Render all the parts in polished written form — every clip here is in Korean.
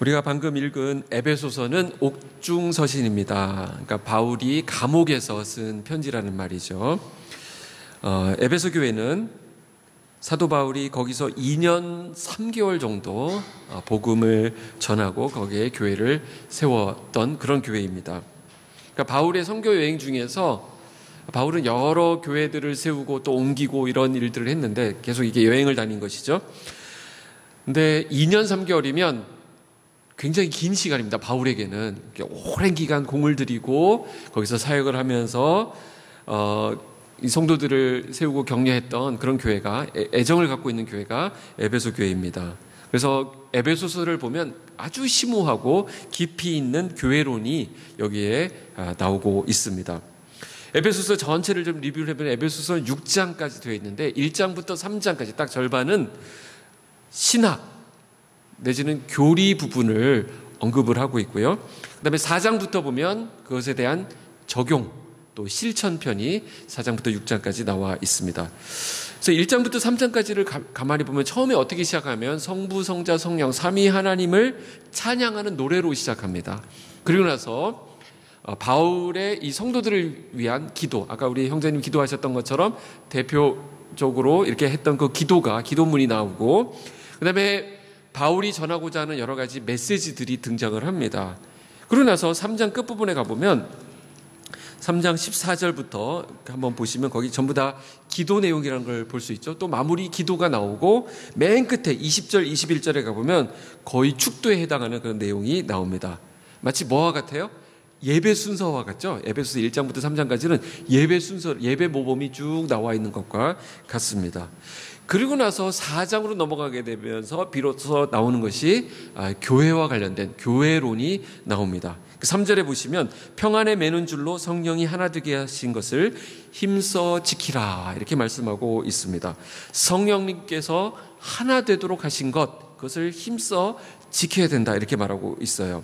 우리가 방금 읽은 에베소서는 옥중서신입니다. 그러니까 바울이 감옥에서 쓴 편지라는 말이죠. 에베소 교회는 사도 바울이 거기서 2년 3개월 정도 복음을 전하고 거기에 교회를 세웠던 그런 교회입니다. 그러니까 바울의 선교 여행 중에서 바울은 여러 교회들을 세우고 또 옮기고 이런 일들을 했는데 계속 이게 여행을 다닌 것이죠. 근데 2년 3개월이면 굉장히 긴 시간입니다. 바울에게는 오랜 기간 공을 들이고 거기서 사역을 하면서 이 성도들을 세우고 격려했던 그런 교회가, 애정을 갖고 있는 교회가 에베소 교회입니다. 그래서 에베소서를 보면 아주 심오하고 깊이 있는 교회론이 여기에 나오고 있습니다. 에베소서 전체를 좀 리뷰를 해보면 에베소서는 6장까지 되어 있는데 1장부터 3장까지 딱 절반은 신학 내지는 교리 부분을 언급을 하고 있고요. 그 다음에 4장부터 보면 그것에 대한 적용 또 실천편이 4장부터 6장까지 나와 있습니다. 그래서 1장부터 3장까지를 가만히 보면 처음에 어떻게 시작하면 성부, 성자, 성령 삼위 하나님을 찬양하는 노래로 시작합니다. 그리고 나서 바울의 이 성도들을 위한 기도, 아까 우리 형제님 기도하셨던 것처럼 대표적으로 이렇게 했던 그 기도문이 나오고, 그 다음에 바울이 전하고자 하는 여러 가지 메시지들이 등장을 합니다. 그러고 나서 3장 끝부분에 가보면 3장 14절부터 한번 보시면 거기 전부 다 기도 내용이라는 걸 볼 수 있죠. 또 마무리 기도가 나오고 맨 끝에 20절, 21절에 가보면 거의 축도에 해당하는 그런 내용이 나옵니다. 마치 뭐와 같아요? 예배 순서와 같죠. 에베소서 1장부터 3장까지는 예배 순서, 예배 모범이 쭉 나와 있는 것과 같습니다. 그리고 나서 4장으로 넘어가게 되면서 비로소 나오는 것이 교회와 관련된 교회론이 나옵니다. 3절에 보시면 평안에 매는 줄로 성령이 하나 되게 하신 것을 힘써 지키라 이렇게 말씀하고 있습니다. 성령님께서 하나 되도록 하신 것, 그것을 힘써 지켜야 된다 이렇게 말하고 있어요.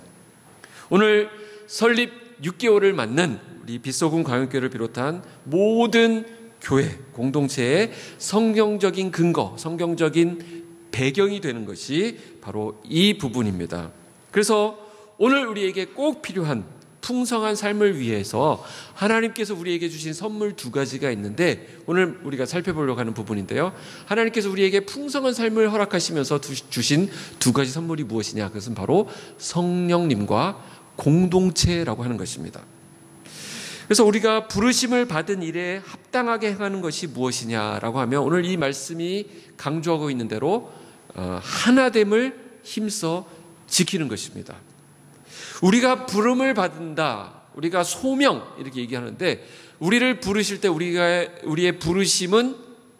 오늘 설립 6개월을 맞는 우리 빗소금 광역교회를 비롯한 모든 교회 공동체의 성경적인 근거, 성경적인 배경이 되는 것이 바로 이 부분입니다. 그래서 오늘 우리에게 꼭 필요한 풍성한 삶을 위해서 하나님께서 우리에게 주신 선물 2가지가 있는데 오늘 우리가 살펴보려고 하는 부분인데요. 하나님께서 우리에게 풍성한 삶을 허락하시면서 주신 2가지 선물이 무엇이냐? 그것은 바로 성령님과 공동체라고 하는 것입니다. 그래서 우리가 부르심을 받은 일에 합당하게 행하는 것이 무엇이냐라고 하면 오늘 이 말씀이 강조하고 있는 대로 하나됨을 힘써 지키는 것입니다. 우리가 부름을 받는다, 우리가 소명 이렇게 얘기하는데 우리를 부르실 때 우리의 부르심은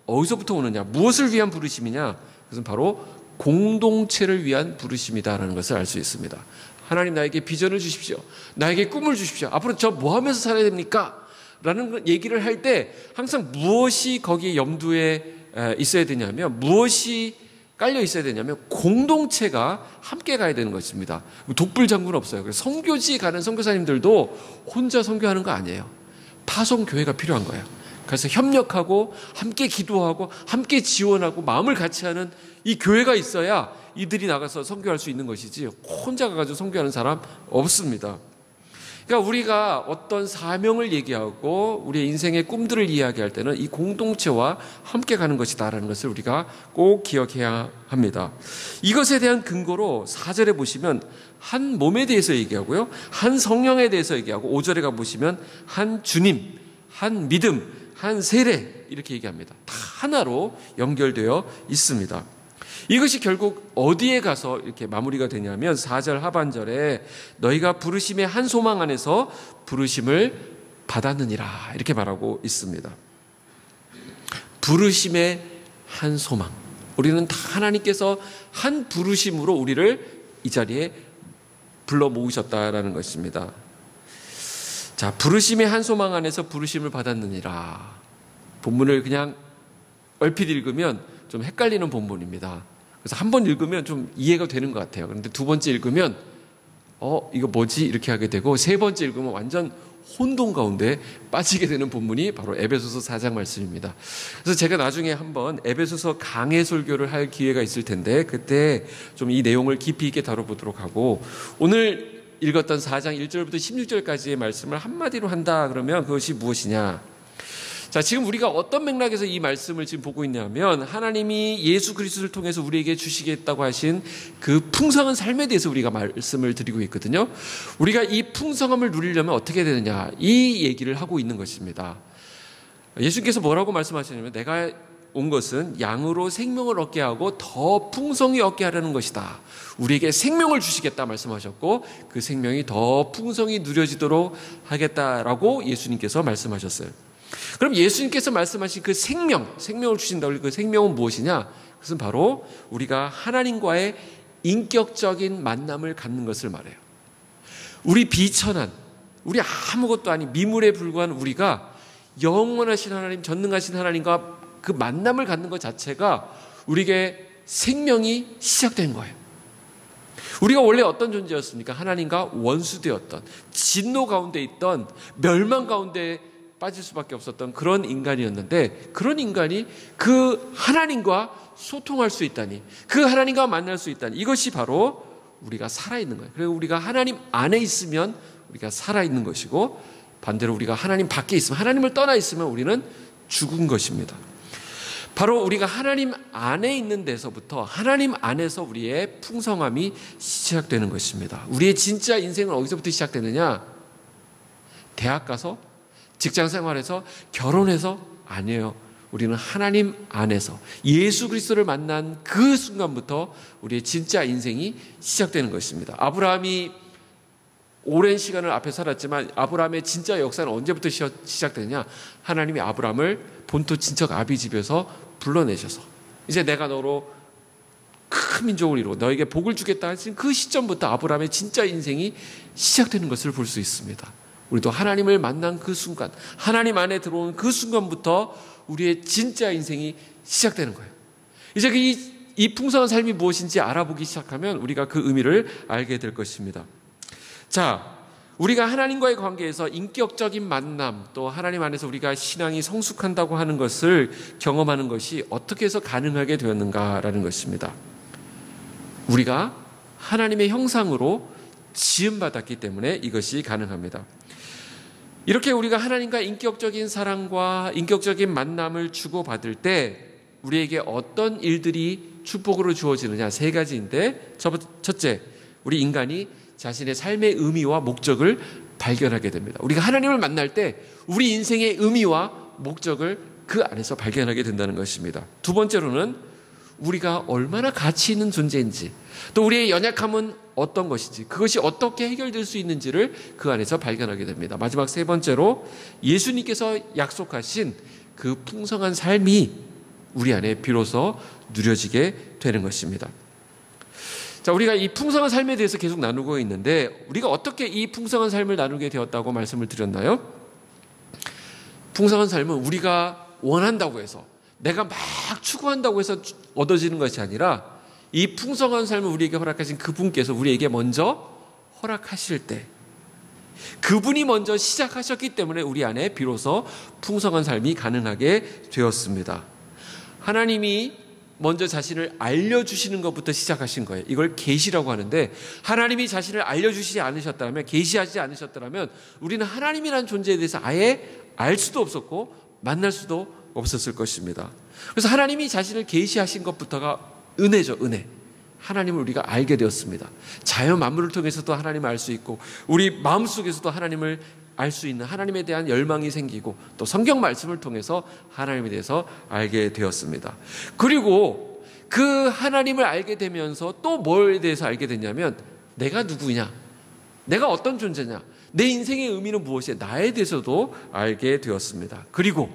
어디서부터 오느냐, 무엇을 위한 부르심이냐? 그것은 바로 공동체를 위한 부르심이다라는 것을 알 수 있습니다. 하나님 나에게 비전을 주십시오. 나에게 꿈을 주십시오. 앞으로 저 뭐 하면서 살아야 됩니까? 라는 얘기를 할 때 항상 무엇이 거기에 염두에 있어야 되냐면, 무엇이 깔려 있어야 되냐면 공동체가 함께 가야 되는 것입니다. 독불장군 없어요. 그래서 선교지 가는 선교사님들도 혼자 선교하는 거 아니에요. 파송교회가 필요한 거예요. 그래서 협력하고 함께 기도하고 함께 지원하고 마음을 같이 하는 이 교회가 있어야 이들이 나가서 선교할 수 있는 것이지 혼자 가가지고 선교하는 사람 없습니다. 그러니까 우리가 어떤 사명을 얘기하고 우리의 인생의 꿈들을 이야기할 때는 이 공동체와 함께 가는 것이다라는 것을 우리가 꼭 기억해야 합니다. 이것에 대한 근거로 4절에 보시면 한 몸에 대해서 얘기하고요, 한 성령에 대해서 얘기하고 5절에 가보시면 한 주님, 한 믿음, 한 세례 이렇게 얘기합니다. 다 하나로 연결되어 있습니다. 이것이 결국 어디에 가서 이렇게 마무리가 되냐면 4절 하반절에 너희가 부르심의 한 소망 안에서 부르심을 받았느니라 이렇게 말하고 있습니다. 부르심의 한 소망, 우리는 다 하나님께서 한 부르심으로 우리를 이 자리에 불러 모으셨다라는 것입니다. 자, 부르심의 한 소망 안에서 부르심을 받았느니라. 본문을 그냥 얼핏 읽으면 좀 헷갈리는 본문입니다. 그래서 한 번 읽으면 좀 이해가 되는 것 같아요. 그런데 두 번째 읽으면 이거 뭐지? 이렇게 하게 되고 세 번째 읽으면 완전 혼돈 가운데 빠지게 되는 본문이 바로 에베소서 4장 말씀입니다. 그래서 제가 나중에 한번 에베소서 강해 설교를 할 기회가 있을 텐데 그때 좀 이 내용을 깊이 있게 다뤄보도록 하고, 오늘 읽었던 4장 1절부터 16절까지의 말씀을 한마디로 한다 그러면 그것이 무엇이냐? 자, 지금 우리가 어떤 맥락에서 이 말씀을 지금 보고 있냐면, 하나님이 예수 그리스도를 통해서 우리에게 주시겠다고 하신 그 풍성한 삶에 대해서 우리가 말씀을 드리고 있거든요. 우리가 이 풍성함을 누리려면 어떻게 되느냐, 이 얘기를 하고 있는 것입니다. 예수님께서 뭐라고 말씀하시냐면, 내가 온 것은 양으로 생명을 얻게 하고 더 풍성히 얻게 하려는 것이다. 우리에게 생명을 주시겠다 말씀하셨고, 그 생명이 더 풍성히 누려지도록 하겠다라고 예수님께서 말씀하셨어요. 그럼 예수님께서 말씀하신 그 생명을 주신다고 그 생명은 무엇이냐? 그것은 바로 우리가 하나님과의 인격적인 만남을 갖는 것을 말해요. 우리 비천한, 우리 아무것도 아닌 미물에 불과한 우리가 영원하신 하나님, 전능하신 하나님과 그 만남을 갖는 것 자체가 우리에게 생명이 시작된 거예요. 우리가 원래 어떤 존재였습니까? 하나님과 원수되었던, 진노 가운데 있던, 멸망 가운데 빠질 수밖에 없었던 그런 인간이었는데, 그런 인간이 그 하나님과 소통할 수 있다니, 그 하나님과 만날 수 있다니, 이것이 바로 우리가 살아있는 거예요. 그리고 우리가 하나님 안에 있으면 우리가 살아있는 것이고, 반대로 우리가 하나님 밖에 있으면, 하나님을 떠나 있으면 우리는 죽은 것입니다. 바로 우리가 하나님 안에 있는 데서부터, 하나님 안에서 우리의 풍성함이 시작되는 것입니다. 우리의 진짜 인생은 어디서부터 시작되느냐? 대학 가서, 직장 생활에서, 결혼해서? 아니에요. 우리는 하나님 안에서 예수 그리스도를 만난 그 순간부터 우리의 진짜 인생이 시작되는 것입니다. 아브라함이 오랜 시간을 앞에 살았지만 아브라함의 진짜 역사는 언제부터 시작되느냐? 하나님이 아브라함을 본토 친척 아비 집에서 불러내셔서, 이제 내가 너로 큰 민족을 이루어 너에게 복을 주겠다 하신 그 시점부터 아브라함의 진짜 인생이 시작되는 것을 볼 수 있습니다. 우리도 하나님을 만난 그 순간, 하나님 안에 들어온 그 순간부터 우리의 진짜 인생이 시작되는 거예요. 이제 이 풍성한 삶이 무엇인지 알아보기 시작하면 우리가 그 의미를 알게 될 것입니다. 자, 우리가 하나님과의 관계에서 인격적인 만남, 또 하나님 안에서 우리가 신앙이 성숙한다고 하는 것을 경험하는 것이 어떻게 해서 가능하게 되었는가라는 것입니다. 우리가 하나님의 형상으로 지음받았기 때문에 이것이 가능합니다. 이렇게 우리가 하나님과 인격적인 사랑과 인격적인 만남을 주고받을 때 우리에게 어떤 일들이 축복으로 주어지느냐, 세 가지인데, 첫째, 우리 인간이 자신의 삶의 의미와 목적을 발견하게 됩니다. 우리가 하나님을 만날 때 우리 인생의 의미와 목적을 그 안에서 발견하게 된다는 것입니다. 두 번째로는 우리가 얼마나 가치 있는 존재인지, 또 우리의 연약함은 어떤 것인지, 그것이 어떻게 해결될 수 있는지를 그 안에서 발견하게 됩니다. 마지막 세 번째로 예수님께서 약속하신 그 풍성한 삶이 우리 안에 비로소 누려지게 되는 것입니다. 자, 우리가 이 풍성한 삶에 대해서 계속 나누고 있는데, 우리가 어떻게 이 풍성한 삶을 나누게 되었다고 말씀을 드렸나요? 풍성한 삶은 우리가 원한다고 해서, 내가 막 추구한다고 해서 얻어지는 것이 아니라, 이 풍성한 삶을 우리에게 허락하신 그분께서 우리에게 먼저 허락하실 때, 그분이 먼저 시작하셨기 때문에 우리 안에 비로소 풍성한 삶이 가능하게 되었습니다. 하나님이 먼저 자신을 알려주시는 것부터 시작하신 거예요. 이걸 계시라고 하는데, 하나님이 자신을 알려주시지 않으셨다면, 계시하지 않으셨다면 우리는 하나님이라는 존재에 대해서 아예 알 수도 없었고 만날 수도 없었을 것입니다. 그래서 하나님이 자신을 계시하신 것부터가 은혜죠, 은혜. 하나님을 우리가 알게 되었습니다. 자연 만물을 통해서도 하나님을 알 수 있고, 우리 마음속에서도 하나님을 알 수 있는, 하나님에 대한 열망이 생기고, 또 성경 말씀을 통해서 하나님에 대해서 알게 되었습니다. 그리고 그 하나님을 알게 되면서 또 뭐에 대해서 알게 됐냐면, 내가 누구냐, 내가 어떤 존재냐, 내 인생의 의미는 무엇이냐, 나에 대해서도 알게 되었습니다. 그리고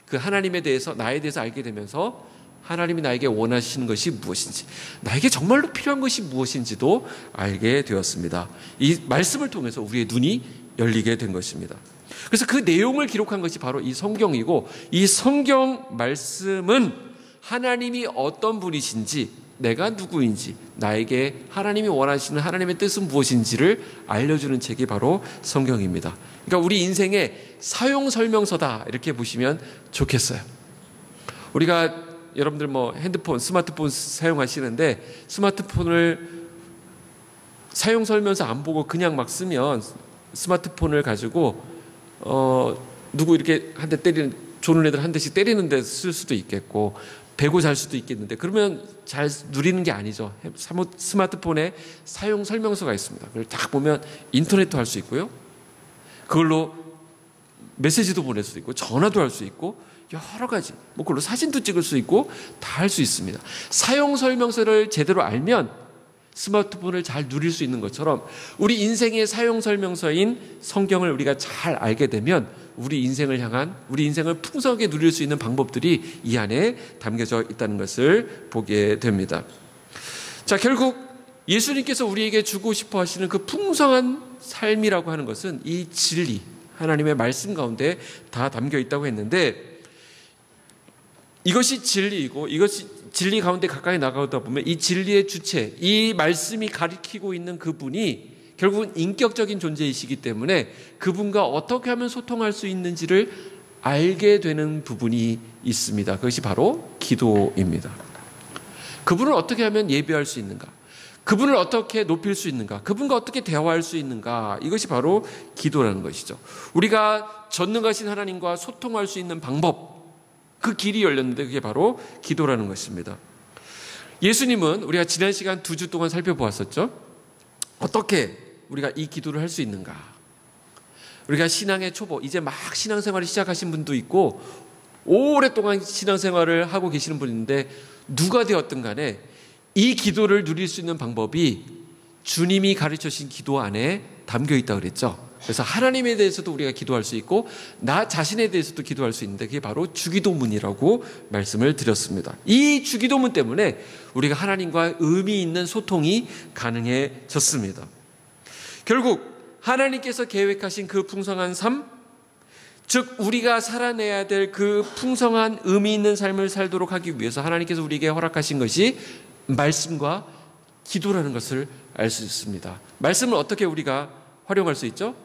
그 하나님에 대해서, 나에 대해서 알게 되면서 하나님이 나에게 원하시는 것이 무엇인지, 나에게 정말로 필요한 것이 무엇인지도 알게 되었습니다. 이 말씀을 통해서 우리의 눈이 열리게 된 것입니다. 그래서 그 내용을 기록한 것이 바로 이 성경이고, 이 성경 말씀은 하나님이 어떤 분이신지, 내가 누구인지, 나에게 하나님이 원하시는 하나님의 뜻은 무엇인지를 알려주는 책이 바로 성경입니다. 그러니까 우리 인생의 사용 설명서다 이렇게 보시면 좋겠어요. 우리가 여러분들 뭐 핸드폰, 스마트폰 사용하시는데 스마트폰을 사용 설명서 안 보고 그냥 막 쓰면 스마트폰을 가지고 누구 이렇게 한 대 때리는, 조는 애들 한 대씩 때리는 데 쓸 수도 있겠고 베고 잘 수도 있겠는데 그러면 잘 누리는 게 아니죠. 스마트폰에 사용 설명서가 있습니다. 그걸 딱 보면 인터넷도 할 수 있고요. 그걸로 메시지도 보낼 수 있고 전화도 할 수 있고 여러 가지, 뭐 그걸로 사진도 찍을 수 있고 다 할 수 있습니다. 사용 설명서를 제대로 알면 스마트폰을 잘 누릴 수 있는 것처럼 우리 인생의 사용 설명서인 성경을 우리가 잘 알게 되면 우리 인생을 풍성하게 누릴 수 있는 방법들이 이 안에 담겨져 있다는 것을 보게 됩니다. 자, 결국 예수님께서 우리에게 주고 싶어 하시는 그 풍성한 삶이라고 하는 것은 이 진리, 하나님의 말씀 가운데 다 담겨 있다고 했는데, 이것이 진리이고 이것이 진리 가운데 가까이 나가다 보면 이 진리의 주체, 이 말씀이 가리키고 있는 그분이 결국은 인격적인 존재이시기 때문에 그분과 어떻게 하면 소통할 수 있는지를 알게 되는 부분이 있습니다. 그것이 바로 기도입니다. 그분을 어떻게 하면 예배할 수 있는가? 그분을 어떻게 높일 수 있는가? 그분과 어떻게 대화할 수 있는가? 이것이 바로 기도라는 것이죠. 우리가 전능하신 하나님과 소통할 수 있는 방법, 그 길이 열렸는데 그게 바로 기도라는 것입니다. 예수님은 우리가 지난 시간 2주 동안 살펴보았었죠. 어떻게 우리가 이 기도를 할 수 있는가? 우리가 신앙의 초보, 이제 막 신앙생활을 시작하신 분도 있고 오랫동안 신앙생활을 하고 계시는 분이 있는데 누가 되었든 간에 이 기도를 누릴 수 있는 방법이 주님이 가르쳐 주신 기도 안에 담겨 있다고 그랬죠. 그래서 하나님에 대해서도 우리가 기도할 수 있고 나 자신에 대해서도 기도할 수 있는데 그게 바로 주기도문이라고 말씀을 드렸습니다. 이 주기도문 때문에 우리가 하나님과 의미 있는 소통이 가능해졌습니다. 결국 하나님께서 계획하신 그 풍성한 삶, 즉 우리가 살아내야 될 그 풍성한 의미 있는 삶을 살도록 하기 위해서 하나님께서 우리에게 허락하신 것이 말씀과 기도라는 것을 알 수 있습니다. 말씀을 어떻게 우리가 활용할 수 있죠?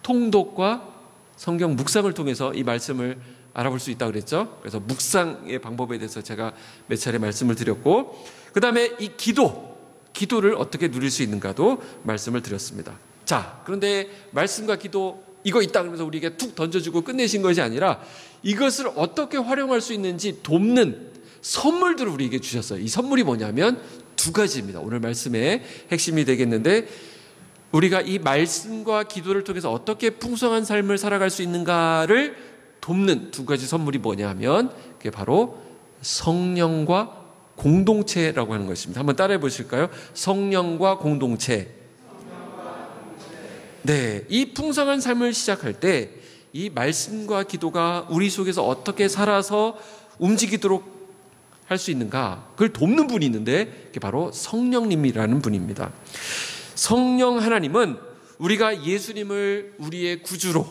통독과 성경 묵상을 통해서 이 말씀을 알아볼 수 있다고 그랬죠. 그래서 묵상의 방법에 대해서 제가 몇 차례 말씀을 드렸고, 그 다음에 이 기도를 어떻게 누릴 수 있는가도 말씀을 드렸습니다. 자, 그런데 말씀과 기도 이거 있다 그러면서 우리에게 툭 던져주고 끝내신 것이 아니라 이것을 어떻게 활용할 수 있는지 돕는 선물들을 우리에게 주셨어요. 이 선물이 뭐냐면 2가지입니다. 오늘 말씀의 핵심이 되겠는데, 우리가 이 말씀과 기도를 통해서 어떻게 풍성한 삶을 살아갈 수 있는가를 돕는 2가지 선물이 뭐냐면 그게 바로 성령과 공동체라고 하는 것입니다. 한번 따라해 보실까요? 성령과 공동체. 네, 이 풍성한 삶을 시작할 때 이 말씀과 기도가 우리 속에서 어떻게 살아서 움직이도록 할 수 있는가, 그걸 돕는 분이 있는데 그게 바로 성령님이라는 분입니다. 성령 하나님은 우리가 예수님을 우리의 구주로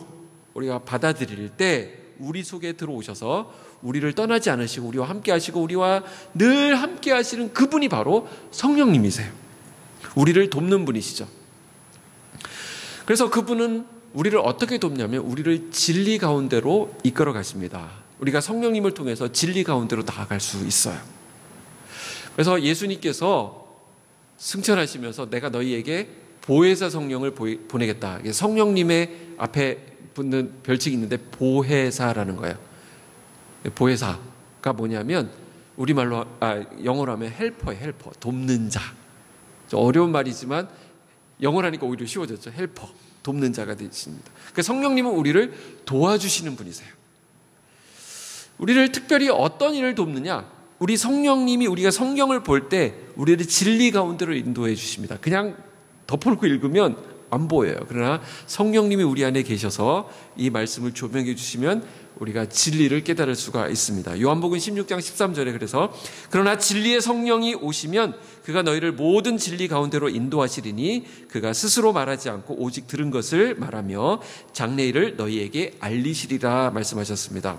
우리가 받아들일 때 우리 속에 들어오셔서 우리를 떠나지 않으시고 우리와 함께 하시고 우리와 늘 함께 하시는 그분이 바로 성령님이세요. 우리를 돕는 분이시죠. 그래서 그분은 우리를 어떻게 돕냐면 우리를 진리 가운데로 이끌어 가십니다. 우리가 성령님을 통해서 진리 가운데로 나아갈 수 있어요. 그래서 예수님께서 승천하시면서 내가 너희에게 보혜사 성령을 보내겠다. 성령님의 앞에 붙는 별칭이 있는데 보혜사라는 거예요. 보혜사가 뭐냐면 우리말로 영어로 하면 헬퍼예요. 헬퍼, 돕는 자. 어려운 말이지만 영어로 하니까 오히려 쉬워졌죠. 헬퍼, 돕는 자가 되십니다. 그러니까 성령님은 우리를 도와주시는 분이세요. 우리를 특별히 어떤 일을 돕느냐? 우리 성령님이 우리가 성경을 볼 때 우리를 진리 가운데로 인도해 주십니다. 그냥 덮어놓고 읽으면 안 보여요. 그러나 성령님이 우리 안에 계셔서 이 말씀을 조명해 주시면 우리가 진리를 깨달을 수가 있습니다. 요한복음 16장 13절에 그래서 그러나 진리의 성령이 오시면 그가 너희를 모든 진리 가운데로 인도하시리니 그가 스스로 말하지 않고 오직 들은 것을 말하며 장래일을 너희에게 알리시리라 말씀하셨습니다.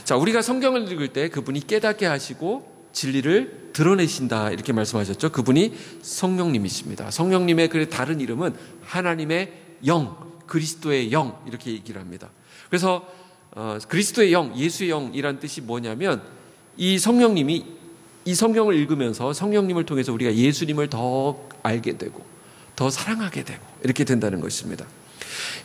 자, 우리가 성경을 읽을 때 그분이 깨닫게 하시고 진리를 드러내신다 이렇게 말씀하셨죠. 그분이 성령님이십니다. 성령님의 그 다른 이름은 하나님의 영, 그리스도의 영 이렇게 얘기를 합니다. 그래서 그리스도의 영, 예수의 영이란 뜻이 뭐냐면 이 성령님이 이 성경을 읽으면서 성령님을 통해서 우리가 예수님을 더 알게 되고 더 사랑하게 되고 이렇게 된다는 것입니다.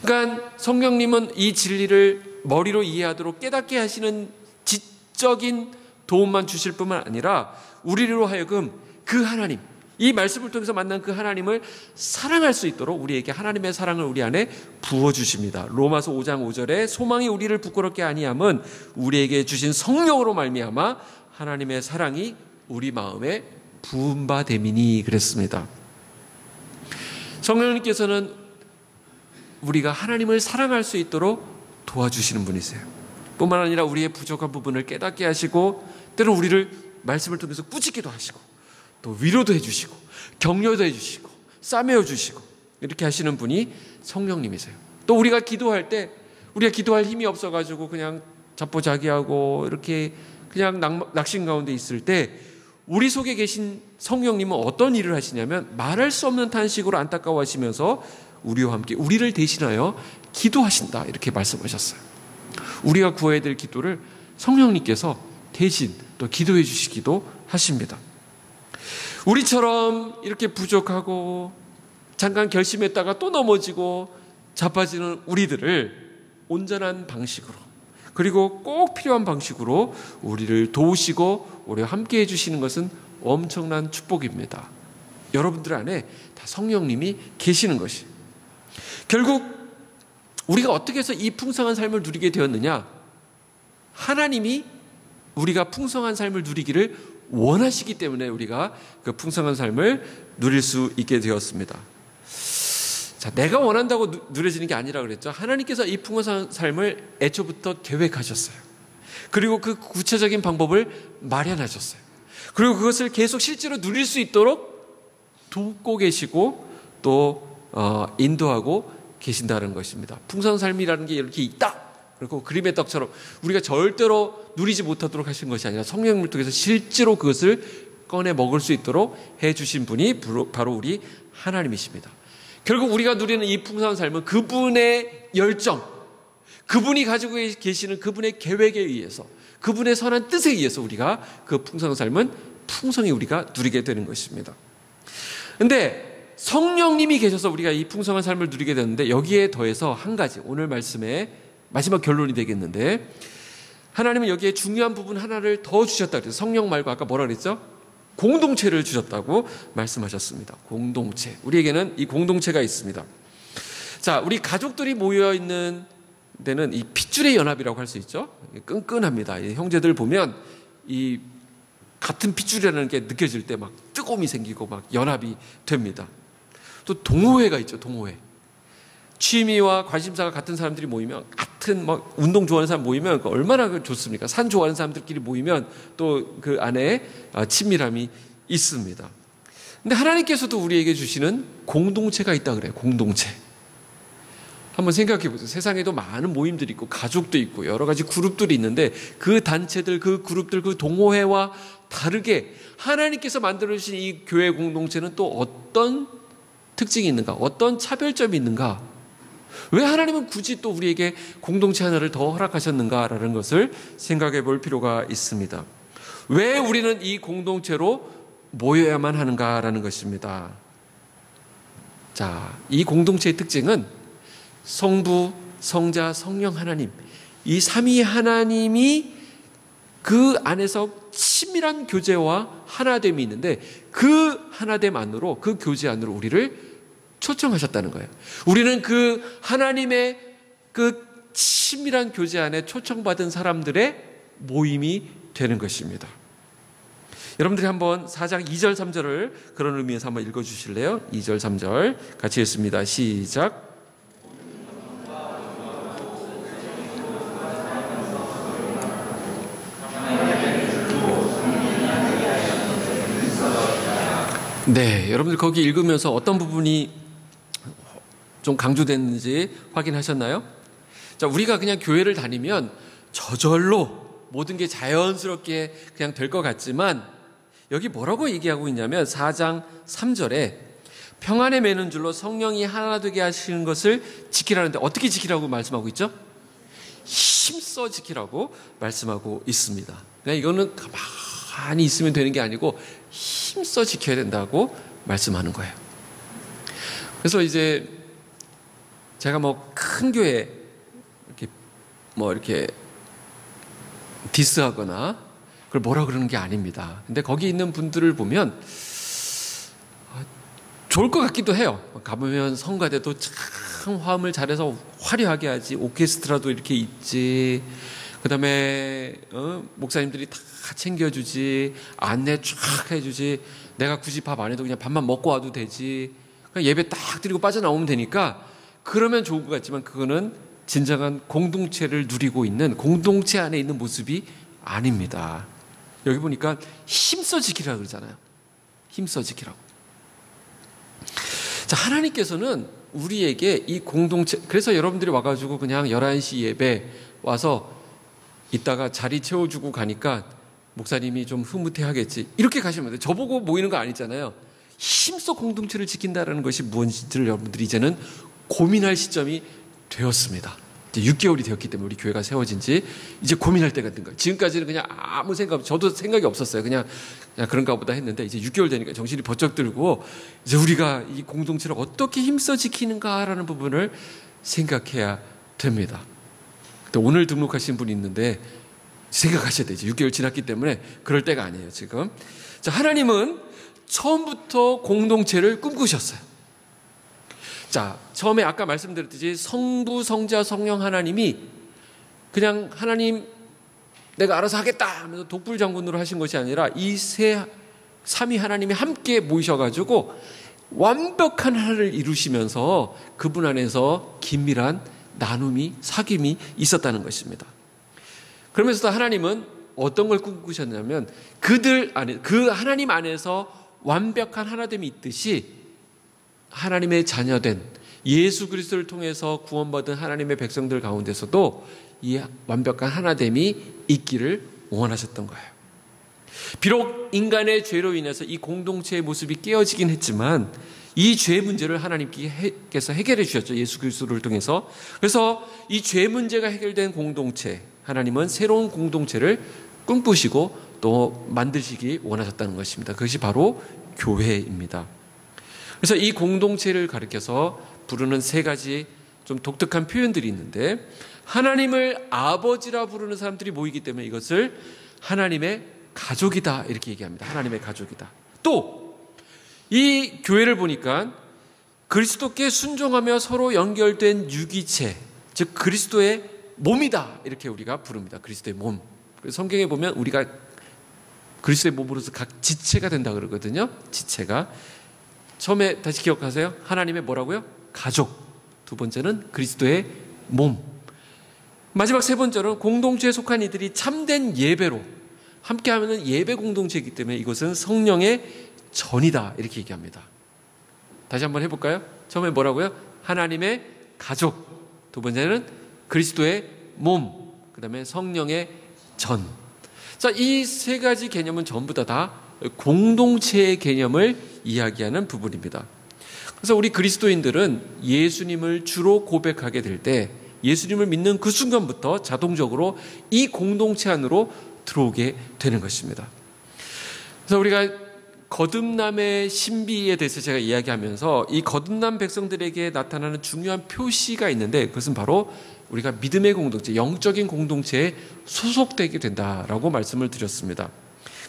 그러니까 성령님은 이 진리를 머리로 이해하도록 깨닫게 하시는 지적인 도움만 주실 뿐만 아니라 우리로 하여금 그 하나님, 이 말씀을 통해서 만난 그 하나님을 사랑할 수 있도록 우리에게 하나님의 사랑을 우리 안에 부어주십니다. 로마서 5장 5절에 소망이 우리를 부끄럽게 아니함은 우리에게 주신 성령으로 말미암아 하나님의 사랑이 우리 마음에 부은 바 됨이니 그랬습니다. 성령님께서는 우리가 하나님을 사랑할 수 있도록 도와주시는 분이세요. 뿐만 아니라 우리의 부족한 부분을 깨닫게 하시고 때로 우리를 말씀을 통해서 꾸짖기도 하시고 또 위로도 해주시고 격려도 해주시고 싸매어 주시고 이렇게 하시는 분이 성령님이세요. 또 우리가 기도할 때 우리가 기도할 힘이 없어가지고 그냥 자포자기하고 이렇게 그냥 낙심 가운데 있을 때 우리 속에 계신 성령님은 어떤 일을 하시냐면 말할 수 없는 탄식으로 안타까워하시면서 우리와 함께 우리를 대신하여 기도하신다 이렇게 말씀하셨어요. 우리가 구해야 될 기도를 성령님께서 대신 또 기도해 주시기도 하십니다. 우리처럼 이렇게 부족하고 잠깐 결심했다가 또 넘어지고 자빠지는 우리들을 온전한 방식으로 그리고 꼭 필요한 방식으로 우리를 도우시고 우리와 함께 해주시는 것은 엄청난 축복입니다. 여러분들 안에 다 성령님이 계시는 것이. 결국 우리가 어떻게 해서 이 풍성한 삶을 누리게 되었느냐? 하나님이 우리가 풍성한 삶을 누리기를 원하시기 때문에 우리가 그 풍성한 삶을 누릴 수 있게 되었습니다. 자, 내가 원한다고 누려지는 게 아니라 그랬죠. 하나님께서 이 풍성한 삶을 애초부터 계획하셨어요. 그리고 그 구체적인 방법을 마련하셨어요. 그리고 그것을 계속 실제로 누릴 수 있도록 돕고 계시고 또 인도하고 계신다는 것입니다. 풍성한 삶이라는 게 이렇게 있다. 그리고 그림의 떡처럼 우리가 절대로 누리지 못하도록 하신 것이 아니라 성령님을 통해서 실제로 그것을 꺼내 먹을 수 있도록 해주신 분이 바로 우리 하나님이십니다. 결국 우리가 누리는 이 풍성한 삶은 그분의 열정, 그분이 가지고 계시는 그분의 계획에 의해서 그분의 선한 뜻에 의해서 우리가 그 풍성한 삶은 풍성히 우리가 누리게 되는 것입니다. 그런데 성령님이 계셔서 우리가 이 풍성한 삶을 누리게 되는데 여기에 더해서 한 가지 오늘 말씀의 마지막 결론이 되겠는데 하나님은 여기에 중요한 부분 하나를 더 주셨다 그래서 성령 말고 아까 뭐라 그랬죠? 공동체를 주셨다고 말씀하셨습니다. 공동체. 우리에게는 이 공동체가 있습니다. 자, 우리 가족들이 모여있는 데는 이 핏줄의 연합이라고 할 수 있죠. 끈끈합니다. 이 형제들 보면 이 같은 핏줄이라는 게 느껴질 때 막 뜨거움이 생기고 막 연합이 됩니다. 또 동호회가 있죠. 동호회. 취미와 관심사가 같은 사람들이 모이면 같은 막 운동 좋아하는 사람 모이면 얼마나 좋습니까? 산 좋아하는 사람들끼리 모이면 또 그 안에 친밀함이 있습니다. 근데 하나님께서도 우리에게 주시는 공동체가 있다 그래요. 공동체. 한번 생각해 보세요. 세상에도 많은 모임들이 있고 가족도 있고 여러 가지 그룹들이 있는데 그 단체들, 그 그룹들, 그 동호회와 다르게 하나님께서 만들어주신 이 교회 공동체는 또 어떤 특징이 있는가? 어떤 차별점이 있는가? 왜 하나님은 굳이 또 우리에게 공동체 하나를 더 허락하셨는가라는 것을 생각해 볼 필요가 있습니다. 왜 우리는 이 공동체로 모여야만 하는가라는 것입니다. 자, 이 공동체의 특징은 성부, 성자, 성령 하나님 이 삼위 하나님이 그 안에서 친밀한 교제와 하나됨이 있는데 그 하나됨 안으로 그 교제 안으로 우리를 초청하셨다는 거예요. 우리는 그 하나님의 그 친밀한 교제 안에 초청받은 사람들의 모임이 되는 것입니다. 여러분들이 한번 4장 2절 3절을 그런 의미에서 한번 읽어주실래요? 2절 3절 같이 읽습니다. 시작. 네, 여러분들 거기 읽으면서 어떤 부분이 좀 강조됐는지 확인하셨나요? 자, 우리가 그냥 교회를 다니면 저절로 모든 게 자연스럽게 그냥 될 것 같지만 여기 뭐라고 얘기하고 있냐면 4장 3절에 평안에 매는 줄로 성령이 하나 되게 하시는 것을 지키라는데 어떻게 지키라고 말씀하고 있죠? 힘써 지키라고 말씀하고 있습니다. 그러니까 이거는 가만히 있으면 되는 게 아니고 힘써 지켜야 된다고 말씀하는 거예요. 그래서 이제 제가 큰 교회 이렇게 디스하거나 그걸 뭐라 그러는 게 아닙니다. 근데 거기 있는 분들을 보면 좋을 것 같기도 해요. 가보면 성가대도 참 화음을 잘해서 화려하게 하지, 오케스트라도 이렇게 있지, 그 다음에 목사님들이 다 챙겨주지, 안내 쫙 해주지, 내가 굳이 밥 안 해도 그냥 밥만 먹고 와도 되지, 그냥 예배 딱 드리고 빠져나오면 되니까 그러면 좋을 것 같지만 그거는 진정한 공동체를 누리고 있는, 공동체 안에 있는 모습이 아닙니다. 여기 보니까 힘써 지키라고 그러잖아요. 힘써 지키라고. 자, 하나님께서는 우리에게 이 공동체, 그래서 여러분들이 와가지고 그냥 11시 예배 와서 이따가 자리 채워주고 가니까 목사님이 좀 흐뭇해 하겠지, 이렇게 가시면 돼요. 저보고 모이는 거 아니잖아요. 힘써 공동체를 지킨다는 것이 무엇인지를 여러분들이 이제는 고민할 시점이 되었습니다. 이제 6개월이 되었기 때문에 우리 교회가 세워진 지 이제 고민할 때가 된 거예요. 지금까지는 그냥 아무 생각, 저도 생각이 없었어요. 그냥 그런가 보다 했는데 이제 6개월 되니까 정신이 번쩍 들고 이제 우리가 이 공동체를 어떻게 힘써 지키는가라는 부분을 생각해야 됩니다. 근데 오늘 등록하신 분이 있는데 생각하셔야 되죠. 6개월 지났기 때문에 그럴 때가 아니에요, 지금. 자, 하나님은 처음부터 공동체를 꿈꾸셨어요. 자, 처음에 아까 말씀드렸듯이 성부, 성자, 성령 하나님이 그냥 하나님 내가 알아서 하겠다 하면서 독불장군으로 하신 것이 아니라 이 삼위 하나님이 함께 모이셔가지고 완벽한 하나를 이루시면서 그분 안에서 긴밀한 나눔이, 사귐이 있었다는 것입니다. 그러면서도 하나님은 어떤 걸 꿈꾸셨냐면 그들 안에, 그 하나님 안에서 완벽한 하나됨이 있듯이 하나님의 자녀된 예수 그리스도를 통해서 구원받은 하나님의 백성들 가운데서도 이 완벽한 하나됨이 있기를 원하셨던 거예요. 비록 인간의 죄로 인해서 이 공동체의 모습이 깨어지긴 했지만 이 죄 문제를 하나님께서 해결해 주셨죠. 예수 그리스도를 통해서. 그래서 이 죄 문제가 해결된 공동체, 하나님은 새로운 공동체를 꿈꾸시고 또 만드시기 원하셨다는 것입니다. 그것이 바로 교회입니다. 그래서 이 공동체를 가리켜서 부르는 세 가지 좀 독특한 표현들이 있는데, 하나님을 아버지라 부르는 사람들이 모이기 때문에 이것을 하나님의 가족이다 이렇게 얘기합니다. 하나님의 가족이다. 또 이 교회를 보니까 그리스도께 순종하며 서로 연결된 유기체, 즉 그리스도의 몸이다 이렇게 우리가 부릅니다. 그리스도의 몸. 그래서 성경에 보면 우리가 그리스도의 몸으로서 각 지체가 된다 그러거든요. 지체가. 처음에 다시 기억하세요. 하나님의 뭐라고요? 가족. 두 번째는 그리스도의 몸. 마지막 세 번째로는 공동체에 속한 이들이 참된 예배로 함께하면 예배 공동체이기 때문에 이것은 성령의 전이다 이렇게 얘기합니다. 다시 한번 해볼까요? 처음에 뭐라고요? 하나님의 가족. 두 번째는 그리스도의 몸. 그 다음에 성령의 전. 자, 이 세 가지 개념은 전부 다 공동체의 개념을 이야기하는 부분입니다. 그래서 우리 그리스도인들은 예수님을 주로 고백하게 될 때 예수님을 믿는 그 순간부터 자동적으로 이 공동체 안으로 들어오게 되는 것입니다. 그래서 우리가 거듭남의 신비에 대해서 제가 이야기하면서 이 거듭남 백성들에게 나타나는 중요한 표시가 있는데 그것은 바로 우리가 믿음의 공동체, 영적인 공동체에 소속되게 된다라고 말씀을 드렸습니다.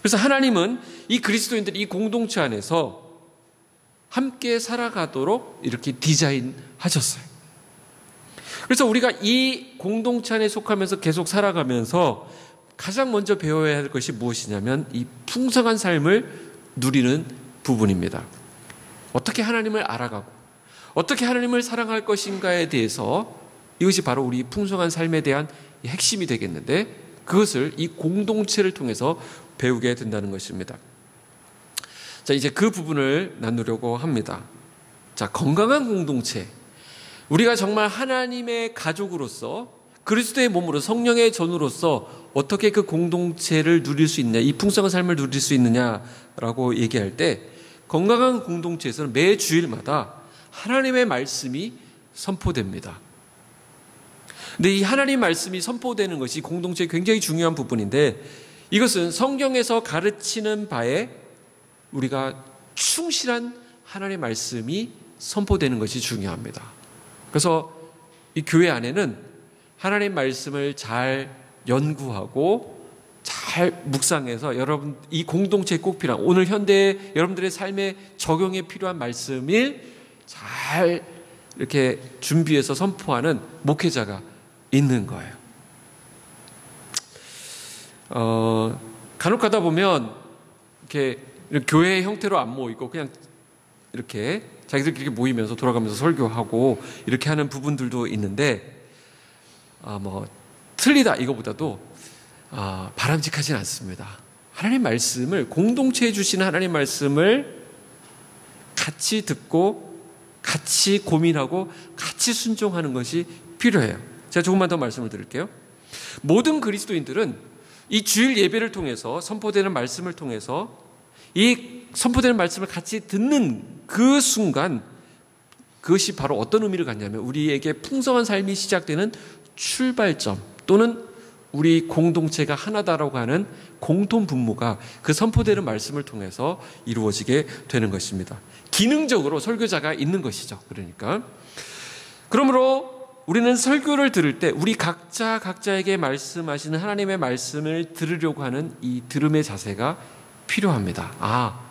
그래서 하나님은 이 그리스도인들이 이 공동체 안에서 함께 살아가도록 이렇게 디자인하셨어요. 그래서 우리가 이 공동체 안에 속하면서 계속 살아가면서 가장 먼저 배워야 할 것이 무엇이냐면 이 풍성한 삶을 누리는 부분입니다. 어떻게 하나님을 알아가고 어떻게 하나님을 사랑할 것인가에 대해서 이것이 바로 우리 풍성한 삶에 대한 핵심이 되겠는데 그것을 이 공동체를 통해서 배우게 된다는 것입니다. 자, 이제 그 부분을 나누려고 합니다. 자, 건강한 공동체. 우리가 정말 하나님의 가족으로서 그리스도의 몸으로 성령의 전으로서 어떻게 그 공동체를 누릴 수 있냐, 이 풍성한 삶을 누릴 수 있느냐라고 얘기할 때 건강한 공동체에서는 매 주일마다 하나님의 말씀이 선포됩니다. 근데 이 하나님 말씀이 선포되는 것이 공동체의 굉장히 중요한 부분인데, 이것은 성경에서 가르치는 바에 우리가 충실한 하나님의 말씀이 선포되는 것이 중요합니다. 그래서 이 교회 안에는 하나님 말씀을 잘 연구하고 잘 묵상해서 여러분 이 공동체에 꼭 필요한, 오늘 현대 여러분들의 삶에 적용에 필요한 말씀을 잘 이렇게 준비해서 선포하는 목회자가 있는 거예요. 간혹 가다 보면 이렇게 교회 형태로 안 모이고 그냥 이렇게 자기들끼리 모이면서 돌아가면서 설교하고 이렇게 하는 부분들도 있는데, 틀리다 이거보다도 바람직하진 않습니다. 하나님 말씀을, 공동체에 주시는 하나님 말씀을 같이 듣고 같이 고민하고 같이 순종하는 것이 필요해요. 제가 조금만 더 말씀을 드릴게요. 모든 그리스도인들은 이 주일 예배를 통해서 선포되는 말씀을 통해서 이 선포되는 말씀을 같이 듣는 그 순간, 그것이 바로 어떤 의미를 갖냐면 우리에게 풍성한 삶이 시작되는 출발점, 또는 우리 공동체가 하나다라고 하는 공통 분모가 그 선포되는 말씀을 통해서 이루어지게 되는 것입니다. 기능적으로 설교자가 있는 것이죠. 그러므로 우리는 설교를 들을 때 우리 각자에게 말씀하시는 하나님의 말씀을 들으려고 하는 이 들음의 자세가 필요합니다.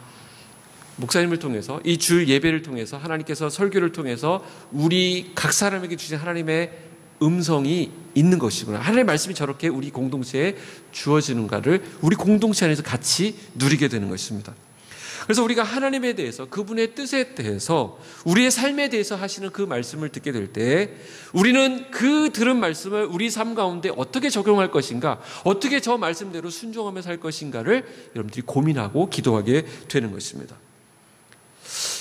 목사님을 통해서, 이 주일 예배를 통해서, 하나님께서 설교를 통해서 우리 각 사람에게 주신 하나님의 음성이 있는 것이구나. 하나님의 말씀이 저렇게 우리 공동체에 주어지는가를 우리 공동체 안에서 같이 누리게 되는 것입니다. 그래서 우리가 하나님에 대해서, 그분의 뜻에 대해서, 우리의 삶에 대해서 하시는 그 말씀을 듣게 될 때 우리는 그 들은 말씀을 우리 삶 가운데 어떻게 적용할 것인가, 어떻게 저 말씀대로 순종하며 살 것인가를 여러분들이 고민하고 기도하게 되는 것입니다.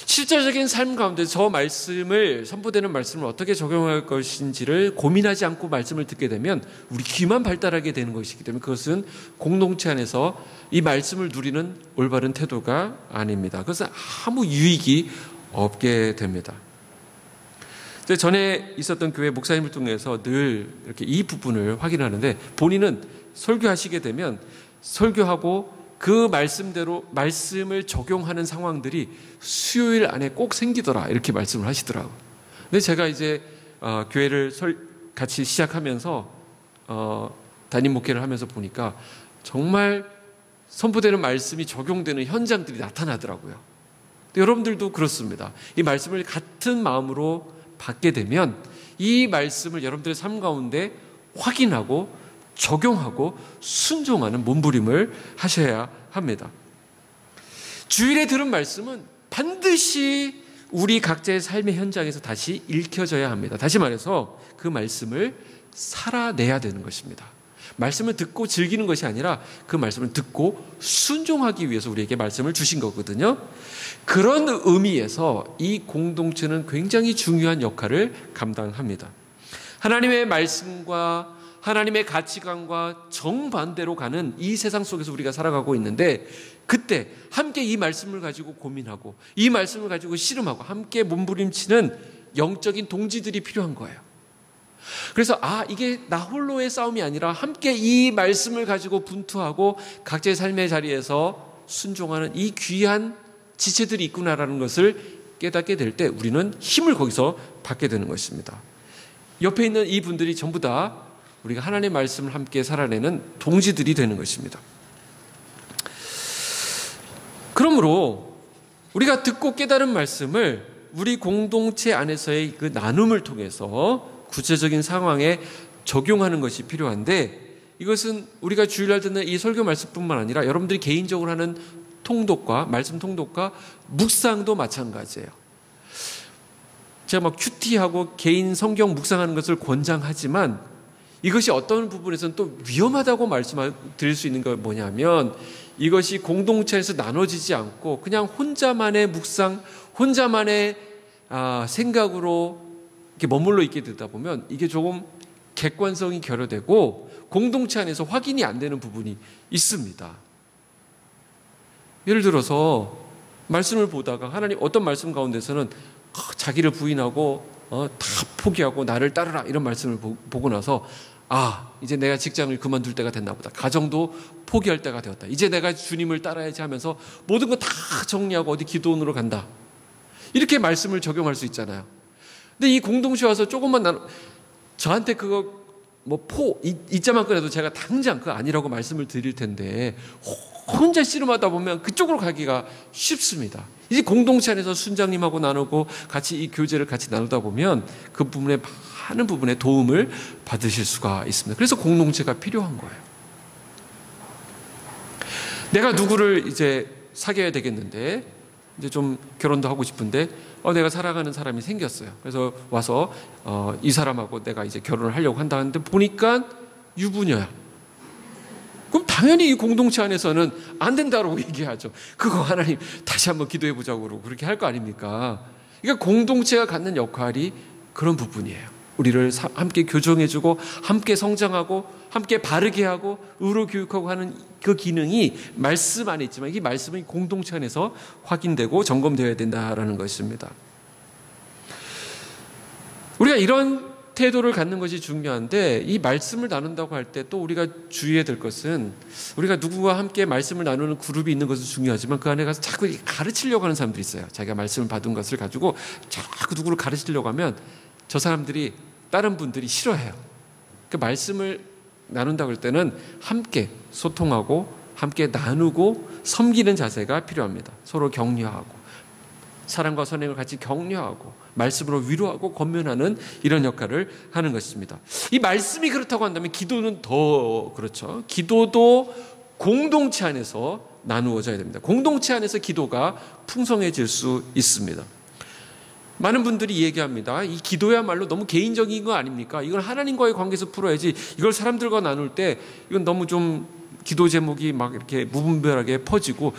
실제적인 삶 가운데 저 말씀을, 선포되는 말씀을 어떻게 적용할 것인지를 고민하지 않고 말씀을 듣게 되면 우리 귀만 발달하게 되는 것이기 때문에 그것은 공동체 안에서 이 말씀을 누리는 올바른 태도가 아닙니다. 그것은 아무 유익이 없게 됩니다. 전에 있었던 교회 목사님을 통해서 늘 이렇게 이 부분을 확인하는데, 본인은 설교하시게 되면 설교하고 그 말씀대로 말씀을 적용하는 상황들이 수요일 안에 꼭 생기더라, 이렇게 말씀을 하시더라고요. 근데 제가 이제 교회를 같이 시작하면서 담임 목회를 하면서 보니까 정말 선포되는 말씀이 적용되는 현장들이 나타나더라고요. 근데 여러분들도 그렇습니다. 이 말씀을 같은 마음으로 받게 되면 이 말씀을 여러분들의 삶 가운데 확인하고 적용하고 순종하는 몸부림을 하셔야 합니다. 주일에 들은 말씀은 반드시 우리 각자의 삶의 현장에서 다시 읽혀져야 합니다. 다시 말해서 그 말씀을 살아내야 되는 것입니다. 말씀을 듣고 즐기는 것이 아니라 그 말씀을 듣고 순종하기 위해서 우리에게 말씀을 주신 거거든요. 그런 의미에서 이 공동체는 굉장히 중요한 역할을 감당합니다. 하나님의 말씀과 하나님의 가치관과 정반대로 가는 이 세상 속에서 우리가 살아가고 있는데, 그때 함께 이 말씀을 가지고 고민하고 이 말씀을 가지고 씨름하고 함께 몸부림치는 영적인 동지들이 필요한 거예요. 그래서 이게 나 홀로의 싸움이 아니라 함께 이 말씀을 가지고 분투하고 각자의 삶의 자리에서 순종하는 이 귀한 지체들이 있구나라는 것을 깨닫게 될 때 우리는 힘을 거기서 받게 되는 것입니다. 옆에 있는 이 분들이 전부 다 우리가 하나님의 말씀을 함께 살아내는 동지들이 되는 것입니다. 그러므로 우리가 듣고 깨달은 말씀을 우리 공동체 안에서의 그 나눔을 통해서 구체적인 상황에 적용하는 것이 필요한데, 이것은 우리가 주일날 듣는 이 설교 말씀뿐만 아니라 여러분들이 개인적으로 하는 통독과 말씀 통독과 묵상도 마찬가지예요. 제가 큐티하고 개인 성경 묵상하는 것을 권장하지만 이것이 어떤 부분에서는 또 위험하다고 말씀드릴 수 있는 건 뭐냐면, 이것이 공동체에서 나눠지지 않고 그냥 혼자만의 묵상, 혼자만의 생각으로 이렇게 머물러 있게 되다 보면 이게 조금 객관성이 결여되고 공동체 안에서 확인이 안 되는 부분이 있습니다. 예를 들어서 말씀을 보다가 하나님 어떤 말씀 가운데서는 자기를 부인하고 다 포기하고 나를 따르라 이런 말씀을 보고 나서 이제 내가 직장을 그만둘 때가 됐나 보다. 가정도 포기할 때가 되었다. 이제 내가 주님을 따라야지 하면서 모든 거 다 정리하고 어디 기도원으로 간다. 이렇게 말씀을 적용할 수 있잖아요. 근데 이 공동체 와서 조금만 저한테 그거 이자만 꺼내도 제가 당장 그거 아니라고 말씀을 드릴 텐데 혼자 씨름하다 보면 그쪽으로 가기가 쉽습니다. 이제 공동체 안에서 순장님하고 나누고 같이 이 교제를 같이 나누다 보면 그 부분에 많은 부분에 도움을 받으실 수가 있습니다. 그래서 공동체가 필요한 거예요. 내가 누구를 이제 사귀어야 되겠는데 이제 좀 결혼도 하고 싶은데 내가 사랑하는 사람이 생겼어요. 그래서 와서 이 사람하고 내가 이제 결혼을 하려고 한다는데 보니까 유부녀야. 그럼 당연히 이 공동체 안에서는 안 된다고 얘기하죠. 그거 하나님 다시 한번 기도해 보자고 그렇게 할 거 아닙니까? 그러니까 공동체가 갖는 역할이 그런 부분이에요. 우리를 함께 교정해주고 함께 성장하고 함께 바르게 하고 의로 교육하고 하는 그 기능이 말씀 안에 있지만 이 말씀이 공동체 안에서 확인되고 점검되어야 된다라는 것입니다. 우리가 이런 태도를 갖는 것이 중요한데 이 말씀을 나눈다고 할 때 또 우리가 주의해야 될 것은 우리가 누구와 함께 말씀을 나누는 그룹이 있는 것은 중요하지만 그 안에 가서 자꾸 가르치려고 하는 사람들이 있어요. 자기가 말씀을 받은 것을 가지고 자꾸 누구를 가르치려고 하면 저 사람들이 다른 분들이 싫어해요. 그 말씀을 나눈다고 할 때는 함께 소통하고 함께 나누고 섬기는 자세가 필요합니다. 서로 격려하고 사랑과 선행을 같이 격려하고 말씀으로 위로하고 권면하는 이런 역할을 하는 것입니다. 이 말씀이 그렇다고 한다면 기도는 더 그렇죠. 기도도 공동체 안에서 나누어져야 됩니다. 공동체 안에서 기도가 풍성해질 수 있습니다. 많은 분들이 얘기합니다. 이 기도야말로 너무 개인적인 거 아닙니까? 이건 하나님과의 관계에서 풀어야지. 이걸 사람들과 나눌 때 이건 너무 좀 기도 제목이 막 이렇게 무분별하게 퍼지고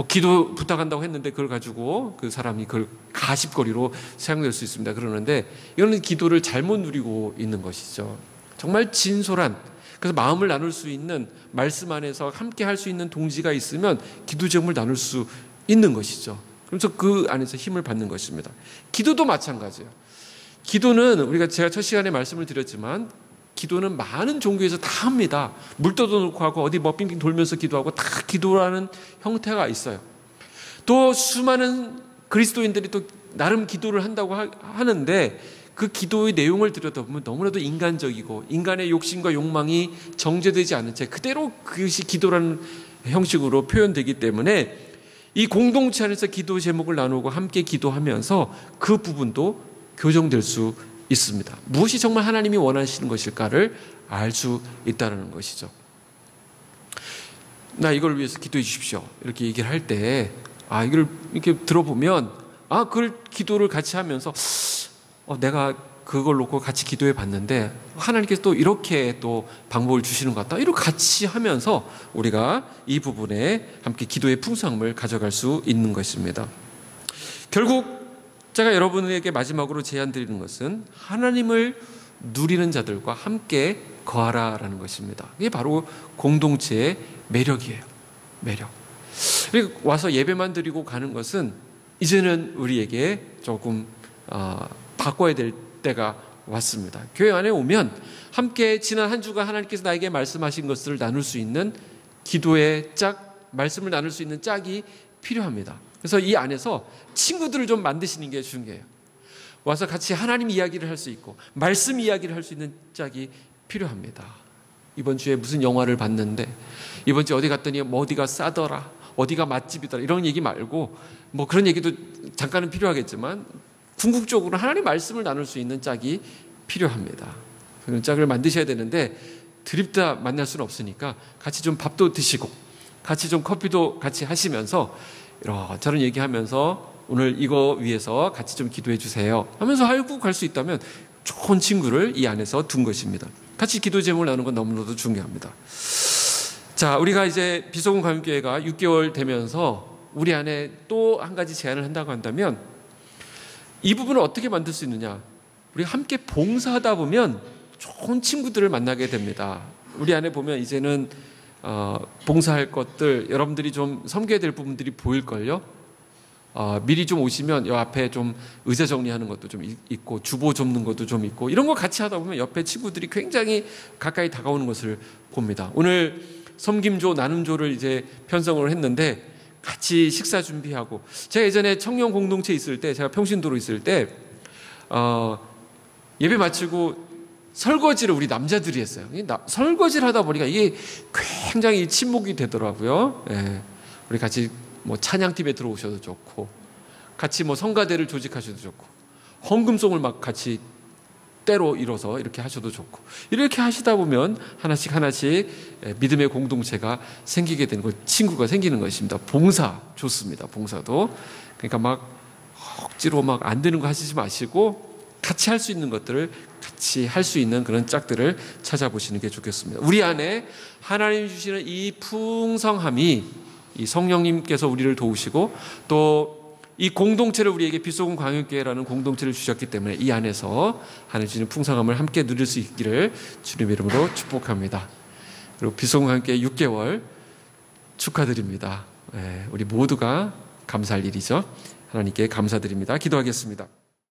기도 부탁한다고 했는데 그걸 가지고 그 사람이 그걸 가십거리로 사용될 수 있습니다. 그러는데 이거는 기도를 잘못 누리고 있는 것이죠. 정말 진솔한 그래서 마음을 나눌 수 있는 말씀 안에서 함께 할 수 있는 동지가 있으면 기도 제목을 나눌 수 있는 것이죠. 그래서 그 안에서 힘을 받는 것입니다. 기도도 마찬가지예요. 기도는 제가 첫 시간에 말씀을 드렸지만 기도는 많은 종교에서 다 합니다. 물 떠놓고 하고 어디 빙빙 돌면서 기도하고 다 기도라는 형태가 있어요. 또 수많은 그리스도인들이 또 나름 기도를 한다고 하는데 그 기도의 내용을 들여다보면 너무나도 인간적이고 인간의 욕심과 욕망이 정제되지 않은 채 그대로 그것이 기도라는 형식으로 표현되기 때문에 이 공동체 안에서 기도 제목을 나누고 함께 기도하면서 그 부분도 교정될 수 있습니다. 무엇이 정말 하나님이 원하시는 것일까를 알 수 있다는 것이죠. 나 이걸 위해서 기도해 주십시오. 이렇게 얘기를 할 때, 이걸 이렇게 들어보면, 그걸 기도를 같이 하면서, 내가 그걸 놓고 같이 기도해 봤는데, 하나님께서 또 이렇게 또 방법을 주시는 것 같다. 이렇게 같이 하면서 우리가 이 부분에 함께 기도의 풍성함을 가져갈 수 있는 것입니다. 결국, 제가 여러분에게 마지막으로 제안 드리는 것은 하나님을 누리는 자들과 함께 거하라라는 것입니다. 이게 바로 공동체의 매력이에요. 매력. 그리고 와서 예배만 드리고 가는 것은 이제는 우리에게 조금 바꿔야 될 때가 왔습니다. 교회 안에 오면 함께 지난 한 주간 하나님께서 나에게 말씀하신 것을 나눌 수 있는 기도의 짝, 말씀을 나눌 수 있는 짝이 필요합니다. 그래서 이 안에서 친구들을 좀 만드시는 게 중요해요. 와서 같이 하나님 이야기를 할 수 있고 말씀 이야기를 할 수 있는 짝이 필요합니다. 이번 주에 무슨 영화를 봤는데 이번 주에 어디 갔더니 어디가 싸더라 어디가 맛집이더라 이런 얘기 말고 그런 얘기도 잠깐은 필요하겠지만 궁극적으로 하나님 말씀을 나눌 수 있는 짝이 필요합니다. 그런 짝을 만드셔야 되는데 드립다 만날 수는 없으니까 같이 좀 밥도 드시고 같이 좀 커피도 같이 하시면서 이런저런 얘기하면서 오늘 이거 위해서 같이 좀 기도해 주세요 하면서 하고 갈 수 있다면 좋은 친구를 이 안에서 둔 것입니다. 같이 기도 제목을 나누는 건 너무나도 중요합니다. 자, 우리가 이제 비소금 감교회가 6개월 되면서 우리 안에 또 한 가지 제안을 한다고 한다면 이 부분을 어떻게 만들 수 있느냐? 우리가 함께 봉사하다 보면 좋은 친구들을 만나게 됩니다. 우리 안에 보면 이제는 봉사할 것들, 여러분들이 좀 섬겨야 될 부분들이 보일걸요. 미리 좀 오시면 요 앞에 좀 의자 정리하는 것도 좀 있고, 주보 접는 것도 좀 있고, 이런 거 같이 하다 보면 옆에 친구들이 굉장히 가까이 다가오는 것을 봅니다. 오늘 섬김조, 나눔조를 이제 편성을 했는데 같이 식사 준비하고, 제가 예전에 청년 공동체 있을 때, 제가 평신도로 있을 때 예배 마치고 설거지를 우리 남자들이 했어요. 설거지를 하다 보니까 이게 굉장히 친목이 되더라고요. 예. 우리 같이 뭐 찬양팀에 들어오셔도 좋고, 같이 뭐 성가대를 조직하셔도 좋고, 헌금송을 막 같이 때로 이뤄서 이렇게 하셔도 좋고, 이렇게 하시다 보면 하나씩 믿음의 공동체가 생기게 되는 것, 친구가 생기는 것입니다. 봉사 좋습니다. 봉사도. 그러니까 막 억지로 막 안 되는 거 하시지 마시고, 같이 할 수 있는 것들을 같이 할 수 있는 그런 짝들을 찾아보시는 게 좋겠습니다. 우리 안에 하나님 주시는 이 풍성함이, 이 성령님께서 우리를 도우시고 또 이 공동체를 우리에게 빛소금 광역교회라는 공동체를 주셨기 때문에 이 안에서 하나님 주시는 풍성함을 함께 누릴 수 있기를 주님의 이름으로 축복합니다. 그리고 빛소금 광역교회 6개월 축하드립니다. 우리 모두가 감사할 일이죠. 하나님께 감사드립니다. 기도하겠습니다.